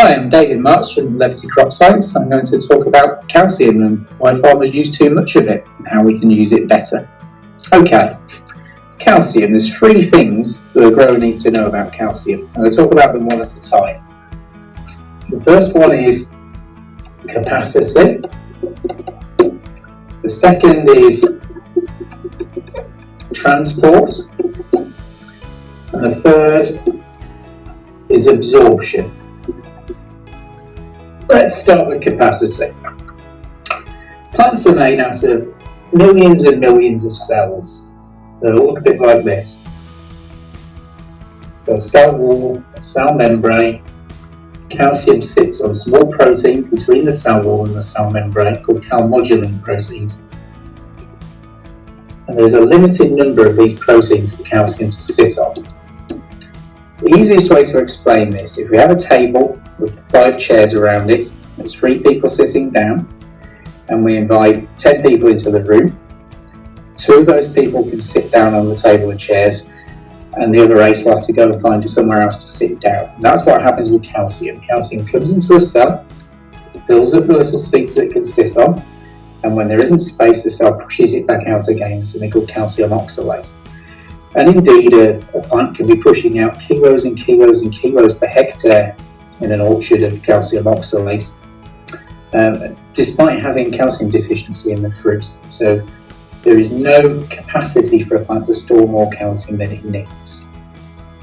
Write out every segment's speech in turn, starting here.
Hi, I'm David Marks from Levity Crop Science. I'm going to talk about calcium and why farmers use too much of it and how we can use it better. Okay, calcium. There's three things that a grower needs to know about calcium, and I'll talk about them one at a time. The first one is capacity. The second is transport. And the third is absorption. Let's start with capacity. Plants are made out of millions and millions of cells. They all look a bit like this. Got a cell wall, a cell membrane. Calcium sits on small proteins between the cell wall and the cell membrane called calmodulin proteins. And there's a limited number of these proteins for calcium to sit on. The easiest way to explain this, if we have a table with 5 chairs around it, there's 3 people sitting down, and we invite 10 people into the room. 2 of those people can sit down on the table and chairs, and the other 8 will have to go and find somewhere else to sit down. And that's what happens with calcium. Calcium comes into a cell, fills up the little seats that it can sit on, and when there isn't space, the cell pushes it back out again, something called calcium oxalate. And indeed, a plant can be pushing out kilos and kilos and kilos per hectare in an orchard of calcium oxalate, despite having calcium deficiency in the fruit. So there is no capacity for a plant to store more calcium than it needs.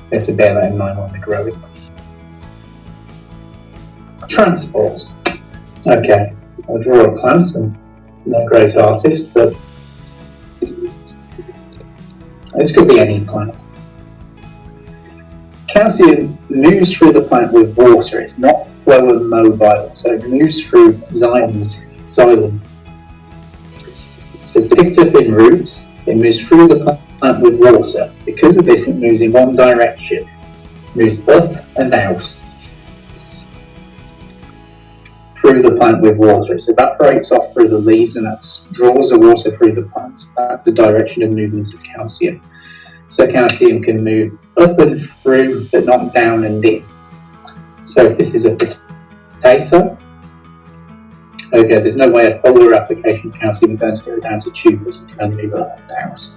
Better bear that in mind when we're growing. Transport. Okay, I'll draw a plant, and I'm not a great artist, but this could be any plant. Calcium moves through the plant with water. It's not flow and mobile, so it moves through xylem. So it's picked up in roots. It moves through the plant with water. Because of this, it moves in one direction. It moves up and out through the plant with water. It evaporates off through the leaves, and that draws the water through the plant. That's the direction of movement of calcium. So calcium can move up and through, but not down and in. So if this is a potato, okay, there's no way a polar application of calcium is going to go down to tubers, it can move up and out.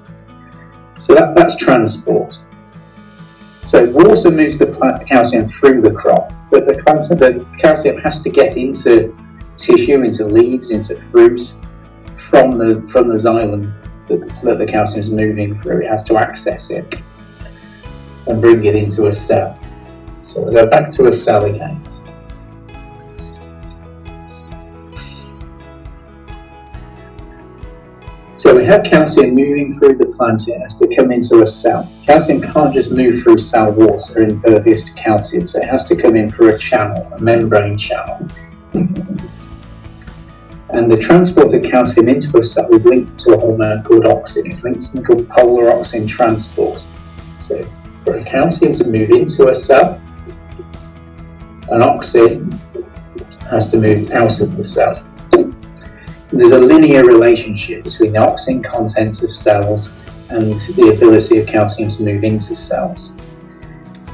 So that's transport. So water moves the calcium through the crop, but the calcium has to get into tissue, into leaves, into fruit from the xylem that the calcium is moving through. It has to access it and bring it into a cell. So we'll go back to a cell again. So we have calcium moving through the plant. It has to come into a cell. Calcium can't just move through cell water impervious to calcium, so it has to come in through a channel, a membrane channel. And the transport of calcium into a cell is linked to a hormone called auxin. It's linked to something called polar auxin transport. So for a calcium to move into a cell, an auxin has to move out of the cell. There's a linear relationship between the auxin contents of cells and the ability of calcium to move into cells.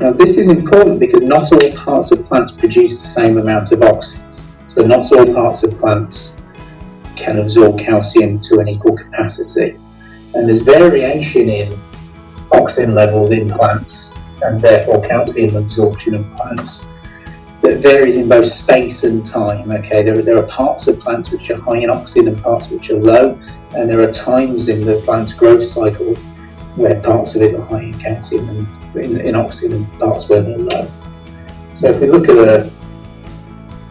Now this is important because not all parts of plants produce the same amount of auxins. So not all parts of plants can absorb calcium to an equal capacity. And there's variation in auxin levels in plants, and therefore calcium absorption of plants, that varies in both space and time. Okay, there are parts of plants which are high in auxin and parts which are low, and there are times in the plant's growth cycle where parts of it are high in calcium and in auxin and parts where they're low. So if we look at a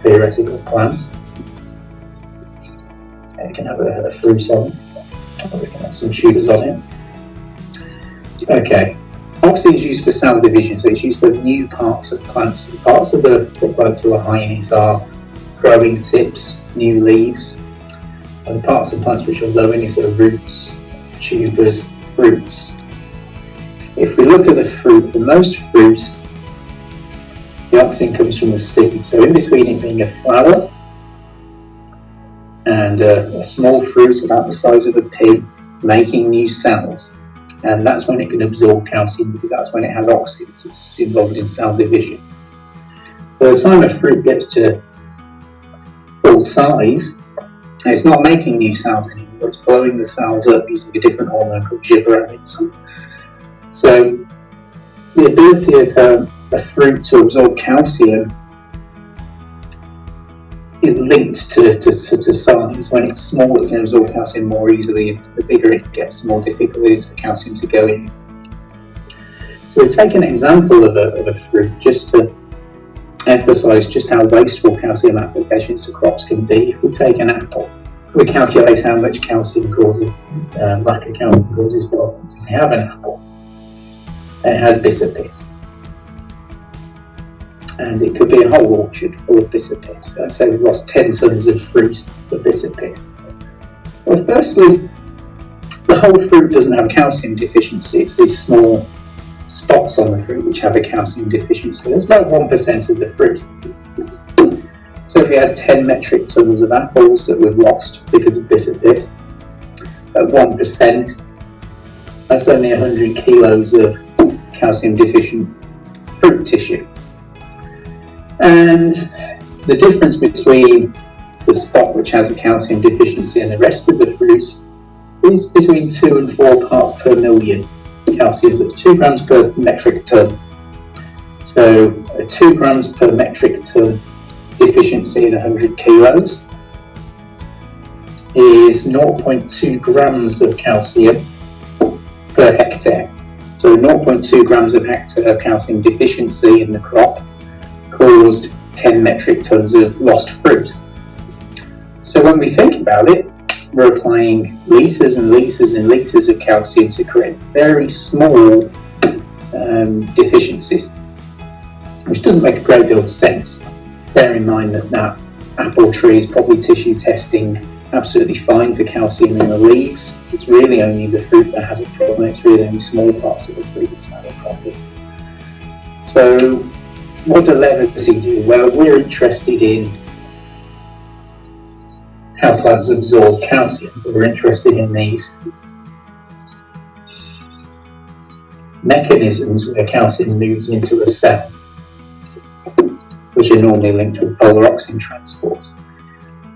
theoretical plant, it can have a fruit on it, or we can have some sugars on it. Okay, auxin is used for cell division, so it's used for new parts of plants. Parts of the plants that are high in it are growing tips, new leaves, and parts of plants which are low in it are roots, tubers, fruits. If we look at the fruit, for most fruit, the auxin comes from the seed. So in between it being a flower and a small fruit about the size of a pea, making new cells. And that's when it can absorb calcium, because that's when it has auxins. It's involved in cell division. By the time a fruit gets to full size, it's not making new cells anymore, it's blowing the cells up using a different hormone called gibberellin. So the ability of a fruit to absorb calcium is linked to size. When it's small, it can absorb calcium more easily, and the bigger it gets, the more difficult it is for calcium to go in. So we take an example of a fruit just to emphasise just how wasteful calcium applications to crops can be. If we take an apple, we calculate how much calcium causes, lack of calcium causes problems. If we have an apple, and it has bispit, and it could be a whole orchard full of bispit. Let's say we've lost 10 tonnes of fruit for bispit. Well, firstly, the whole fruit doesn't have a calcium deficiency. It's these small spots on the fruit which have a calcium deficiency. That's about 1% of the fruit. So if we had 10 metric tonnes of apples that we've lost because of bispit, at 1%, that's only 100 kilos of calcium deficient fruit tissue. And the difference between the spot which has a calcium deficiency and the rest of the fruit is between 2 and 4 parts per million calcium. That's 2 grams per metric ton. So 2 grams per metric ton deficiency in 100 kilos is 0.2 grams of calcium per hectare. So 0.2 grams of hectare of calcium deficiency in the crop caused 10 metric tons of lost fruit. So when we think about it, we're applying litres and litres and litres of calcium to create very small deficiencies, which doesn't make a great deal of sense. Bear in mind that apple tree is probably tissue testing absolutely fine for calcium in the leaves. It's really only the fruit that has a problem. It's really only small parts of the fruit that have a problem. So what does Levity do? Well, we're interested in how plants absorb calcium. So we're interested in these mechanisms where calcium moves into a cell, which are normally linked with polar oxygen transport.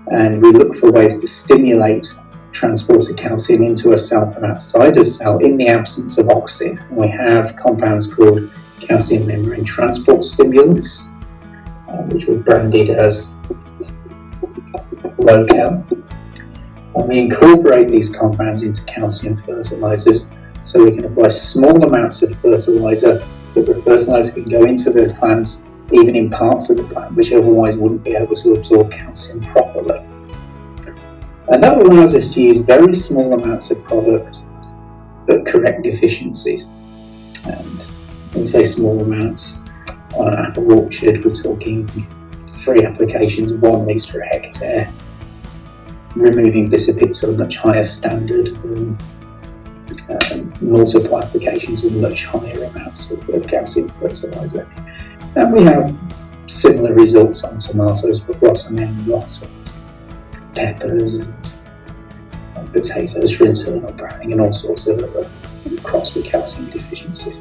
And we look for ways to stimulate transport of calcium into a cell from outside a cell in the absence of oxygen. And we have compounds called calcium membrane transport stimulants, which were branded as LoCal. And we incorporate these compounds into calcium fertilizers so we can apply small amounts of fertilizer, but the fertilizer can go into the plant even in parts of the plant which otherwise wouldn't be able to absorb calcium properly. And that allows us to use very small amounts of product but correct deficiencies. And when we say small amounts, on an apple orchard we're talking 3 applications, 1 litre a hectare, removing bispit to a much higher standard, multiple applications of much higher amounts of calcium fertilizer. And we have similar results on tomatoes, but blossom and lots of peppers and potatoes for internal browning and all sorts of other crops with calcium deficiencies.